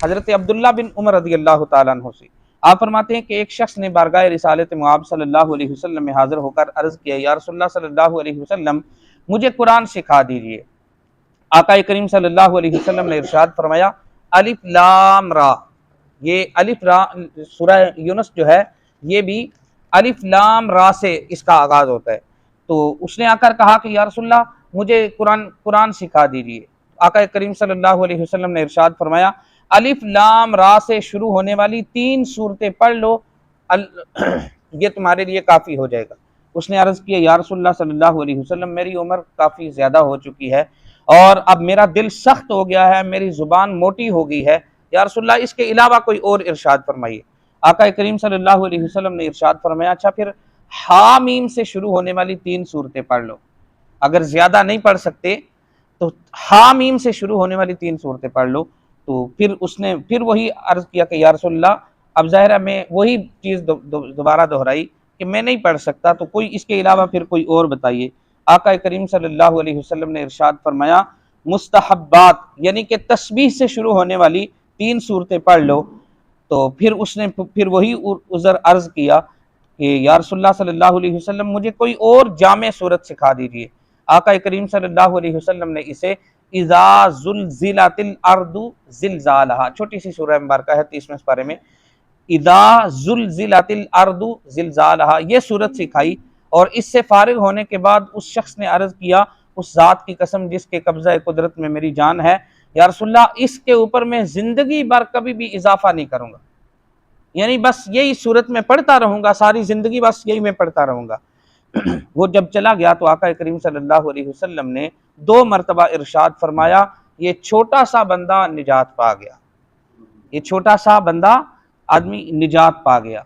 حضرت عبداللہ بن عمر رضی اللہ تعالیٰ عنہ سے آپ فرماتے ہیں کہ ایک شخص نے بارگاہ رسالت مآب صلی اللہ علیہ وسلم میں حاضر ہو کر عرض کیا یا رسول اللہ صلی اللہ علیہ وسلم مجھے قرآن سکھا دیجئے۔ آقا کریم صلی اللہ علیہ وسلم نے ارشاد فرمایا الف لام را، یہ الف را سورہ یونس جو ہے یہ بھی الف لام را سے اس کا آغاز ہوتا ہے۔ تو اس نے آ کر کہا کہ یا رسول اللہ مجھے قرآن سکھا دیجئے۔ آقا کریم صلی اللہ علیہ وسلم نے ارشاد فرمایا الف لام را سے شروع ہونے والی 3 سورتیں پڑھ لو، یہ تمہارے لیے کافی ہو جائے گا۔ اس نے عرض کیا یا رسول اللہ صلی اللہ علیہ وسلم میری عمر کافی زیادہ ہو چکی ہے اور اب میرا دل سخت ہو گیا ہے، میری زبان موٹی ہو گئی ہے، یا رسول اللہ اس کے علاوہ کوئی اور ارشاد فرمائیے۔ آقا کریم صلی اللہ علیہ وسلم نے ارشاد فرمایا اچھا پھر حامیم سے شروع ہونے والی 3 سورتیں پڑھ لو، اگر زیادہ نہیں پڑھ سکتے تو حامیم سے شروع ہونے والی 3 سورتیں پڑھ لو۔ تو پھر اس نے پھر وہی عرض کیا کہ یا رسول اللہ اب ظاہر ہے میں وہی چیز دوبارہ دہرائی کہ میں نہیں پڑھ سکتا، تو کوئی اس کے علاوہ پھر کوئی اور بتائیے۔ آقا کریم صلی اللہ علیہ وسلم نے ارشاد فرمایا مستحبات یعنی کہ تسبیح سے شروع ہونے والی 3 سورتیں پڑھ لو۔ تو پھر اس نے پھر وہی عذر عرض کیا کہ یا رسول اللہ صلی اللہ علیہ وسلم مجھے کوئی اور جامع سورت سکھا دیجیے۔ آقا کریم صلی اللہ علیہ وسلم نے اسے اذا زلزلت الارض زلزالہا، چھوٹی سی سورہ مبارکہ ہے 30ویں سپارے میں، اذا زلزلت الارض زلزالہا یہ سورت سکھائی۔ اور اس سے فارغ ہونے کے بعد اس شخص نے عرض کیا اس ذات کی قسم جس کے قبضہ قدرت میں میری جان ہے یا رسول اللہ اس کے اوپر میں زندگی بھر کبھی بھی اضافہ نہیں کروں گا، یعنی بس یہی صورت میں پڑھتا رہوں گا، ساری زندگی بس یہی میں پڑھتا رہوں گا۔ وہ جب چلا گیا تو آقا کریم صلی اللہ علیہ وسلم نے 2 مرتبہ ارشاد فرمایا یہ چھوٹا سا بندہ نجات پا گیا، یہ چھوٹا سا بندہ آدمی نجات پا گیا۔